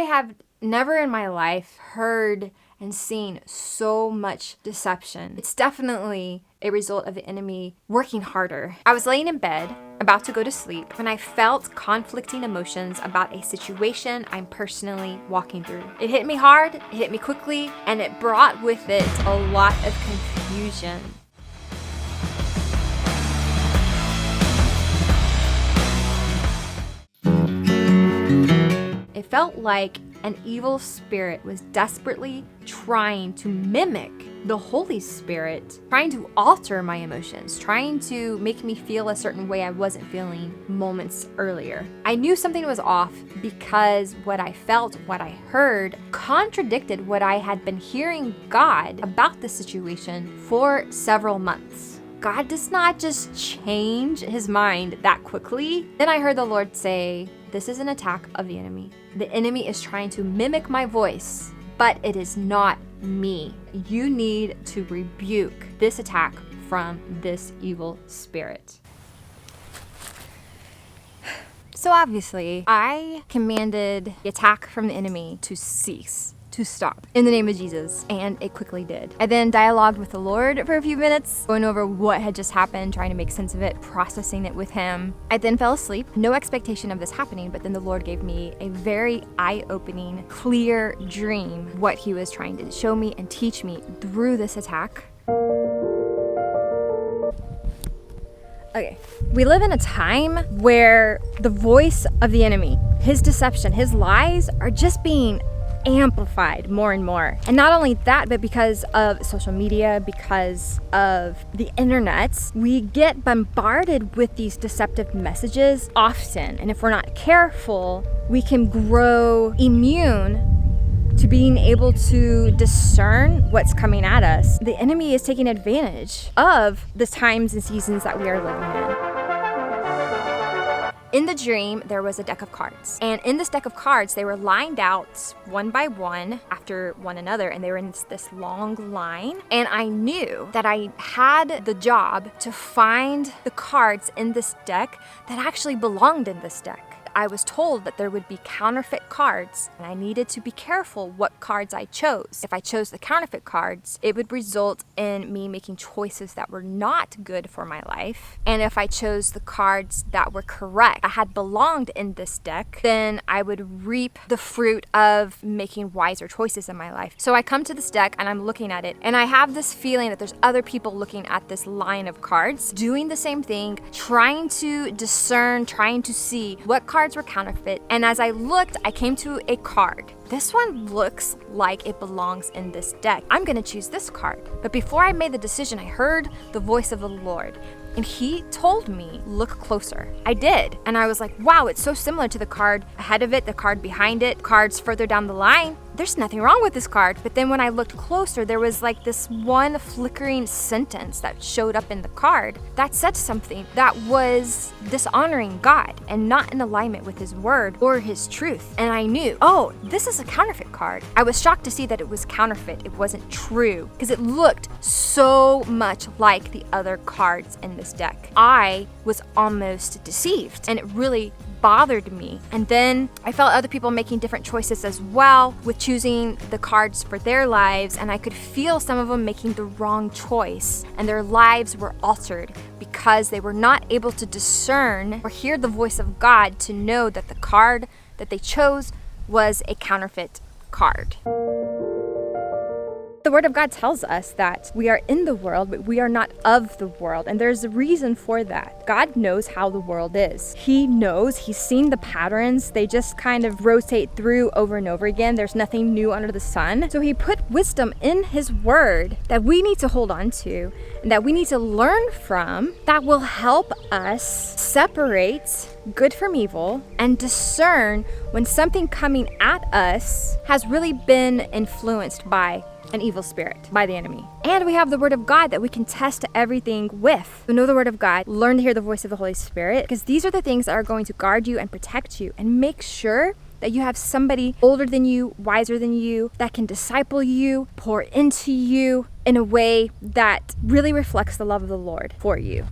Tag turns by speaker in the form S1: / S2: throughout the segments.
S1: have never in my life heard and seen so much deception. It's definitely a result of the enemy working harder. I was laying in bed, about to go to sleep, when I felt conflicting emotions about a situation I'm personally walking through. It hit me hard, it hit me quickly, and it brought with it a lot of confusion. It felt like an evil spirit was desperately trying to mimic the Holy Spirit, trying to alter my emotions, trying to make me feel a certain way I wasn't feeling moments earlier. I knew something was off because what I felt, what I heard, contradicted what I had been hearing God about the situation for several months. God does not just change his mind that quickly. Then I heard the Lord say, this is an attack of the enemy. The enemy is trying to mimic my voice, but it is not me. You need to rebuke this attack from this evil spirit. So obviously, I commanded the attack from the enemy to cease, to stop, in the name of Jesus, and it quickly did. I then dialogued with the Lord for a few minutes, going over what had just happened, trying to make sense of it, processing it with him. I then fell asleep, no expectation of this happening, but then the Lord gave me a very eye-opening, clear dream, what he was trying to show me and teach me through this attack. Okay, we live in a time where the voice of the enemy, his deception, his lies are just being amplified more and more. And not only that, but because of social media, because of the internet, we get bombarded with these deceptive messages often. And if we're not careful, we can grow immune to being able to discern what's coming at us. The enemy is taking advantage of the times and seasons that we are living in. In the dream, there was a deck of cards. And in this deck of cards, they were lined out one by one after one another. And they were in this long line. And I knew that I had the job to find the cards in this deck that actually belonged in this deck. I was told that there would be counterfeit cards, and I needed to be careful what cards I chose. If I chose the counterfeit cards, it would result in me making choices that were not good for my life. And if I chose the cards that were correct, that had belonged in this deck, then I would reap the fruit of making wiser choices in my life. So I come to this deck and I'm looking at it, and I have this feeling that there's other people looking at this line of cards, doing the same thing, trying to discern, trying to see what cards were counterfeit. And as I looked, I came to a card. This one looks like it belongs in this deck. I'm gonna choose this card. But before I made the decision, I heard the voice of the Lord. And he told me, look closer. I did. And I was like, wow, it's so similar to the card ahead of it, the card behind it, cards further down the line. There's nothing wrong with this card. But then when I looked closer, there was like this one flickering sentence that showed up in the card that said something that was dishonoring God and not in alignment with his word or his truth. And I knew, oh, this is a counterfeit card. I was shocked to see that it was counterfeit. It wasn't true because it looked so much like the other cards in this deck. I was almost deceived, and it really bothered me. And then I felt other people making different choices as well with choosing the cards for their lives, and I could feel some of them making the wrong choice, and their lives were altered because they were not able to discern or hear the voice of God to know that the card that they chose was a counterfeit card. The Word of God tells us that we are in the world, but we are not of the world. And there's a reason for that. God knows how the world is. He knows, he's seen the patterns. They just kind of rotate through over and over again. There's nothing new under the sun. So he put wisdom in his word that we need to hold on to and that we need to learn from, that will help us separate good from evil and discern when something coming at us has really been influenced by an evil spirit, by the enemy. And we have the Word of God that we can test everything with. So know the Word of God, learn to hear the voice of the Holy Spirit, because these are the things that are going to guard you and protect you, and make sure that you have somebody older than you, wiser than you, that can disciple you, pour into you in a way that really reflects the love of the Lord for you.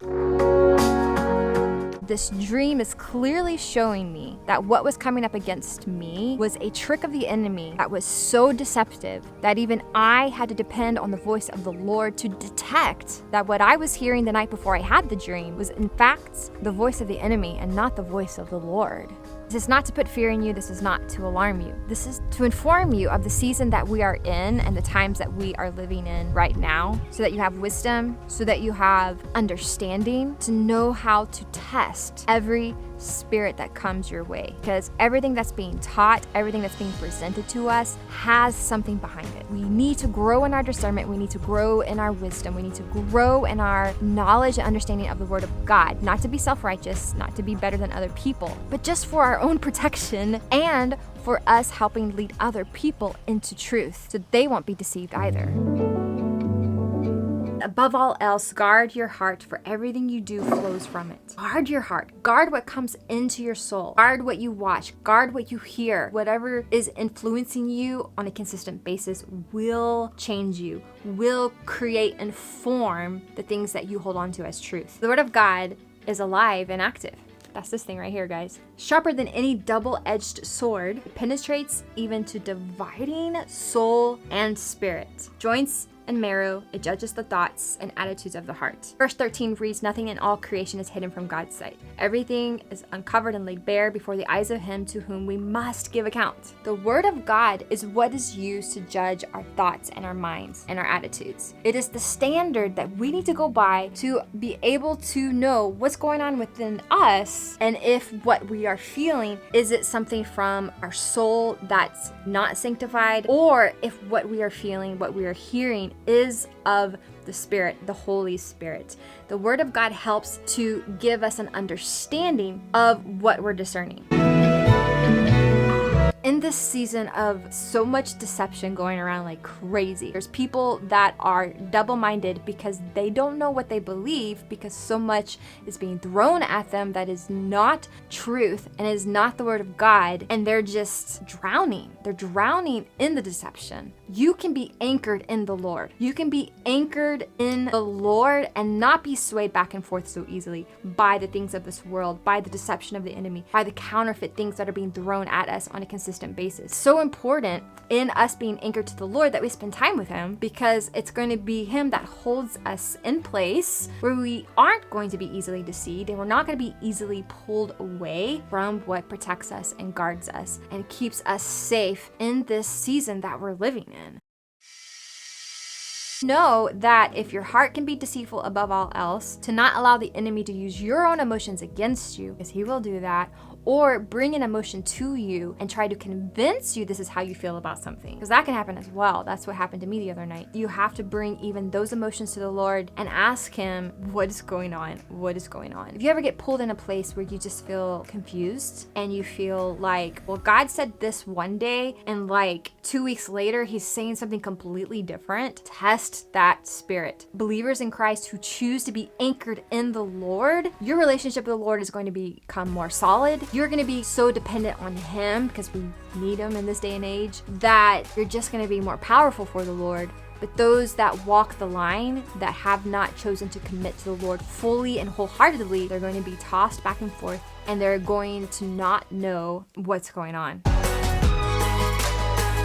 S1: this dream is clearly showing me that what was coming up against me was a trick of the enemy that was so deceptive that even I had to depend on the voice of the Lord to detect that what I was hearing the night before I had the dream was in fact the voice of the enemy and not the voice of the Lord. This is not to put fear in you. This is not to alarm you. This is to inform you of the season that we are in and the times that we are living in right now, so that you have wisdom, so that you have understanding to know how to test every spirit that comes your way. Because everything that's being taught, everything that's being presented to us has something behind it. We need to grow in our discernment. We need to grow in our wisdom. We need to grow in our knowledge and understanding of the Word of God, not to be self-righteous, not to be better than other people, but just for our own protection and for us helping lead other people into truth so they won't be deceived either. Above all else, guard your heart, for everything you do flows from it. Guard your heart. Guard what comes into your soul. Guard what you watch. Guard what you hear. Whatever is influencing you on a consistent basis will change you, will create and form the things that you hold on to as truth. The Word of God is alive and active. That's this thing right here, guys. Sharper than any double-edged sword, it penetrates even to dividing soul and spirit, joints and marrow. It judges the thoughts and attitudes of the heart. Verse 13 reads, "Nothing in all creation is hidden from God's sight. Everything is uncovered and laid bare before the eyes of him to whom we must give account." The Word of God is what is used to judge our thoughts and our minds and our attitudes. It is the standard that we need to go by to be able to know what's going on within us, and if what we are feeling, is it something from our soul that's not sanctified, or if what we are feeling, what we are hearing is of the Spirit, the Holy Spirit. The Word of God helps to give us an understanding of what we're discerning. In this season of so much deception going around like crazy, there's people that are double-minded because they don't know what they believe, because so much is being thrown at them that is not truth and is not the Word of God, and they're just drowning. They're drowning in the deception. You can be anchored in the Lord. You can be anchored in the Lord and not be swayed back and forth so easily by the things of this world, by the deception of the enemy, by the counterfeit things that are being thrown at us on a consistent basis. So important in us being anchored to the Lord that we spend time with Him, because it's going to be Him that holds us in place where we aren't going to be easily deceived, and we're not going to be easily pulled away from what protects us and guards us and keeps us safe in this season that we're living in. Know that if your heart can be deceitful above all else, to not allow the enemy to use your own emotions against you, because he will do that, or bring an emotion to you and try to convince you this is how you feel about something, because that can happen as well. That's what happened to me the other night. You have to bring even those emotions to the Lord and ask Him, what is going on? What is going on? If you ever get pulled in a place where you just feel confused and you feel like, well, God said this one day and like 2 weeks later He's saying something completely different, test that spirit. Believers in Christ who choose to be anchored in the Lord, your relationship with the Lord is going to become more solid. You're going to be so dependent on Him, because we need Him in this day and age, that you're just going to be more powerful for the Lord. But those that walk the line, that have not chosen to commit to the Lord fully and wholeheartedly, they're going to be tossed back and forth, and they're going to not know what's going on.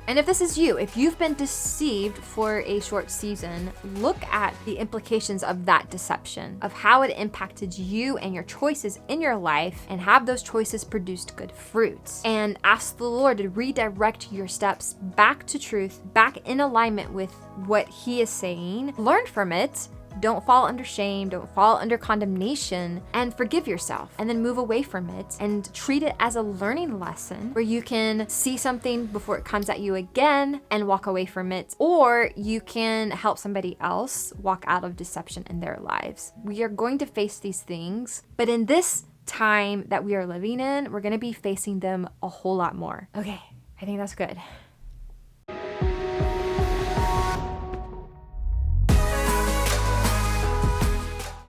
S1: And if this is you, if you've been deceived for a short season, look at the implications of that deception, of how it impacted you and your choices in your life, and have those choices produced good fruits. And ask the Lord to redirect your steps back to truth, back in alignment with what He is saying. Learn from it. Don't fall under shame, don't fall under condemnation, and forgive yourself, and then move away from it and treat it as a learning lesson where you can see something before it comes at you again and walk away from it, or you can help somebody else walk out of deception in their lives. We are going to face these things, but in this time that we are living in, we're going to be facing them a whole lot more. Okay, I think that's good.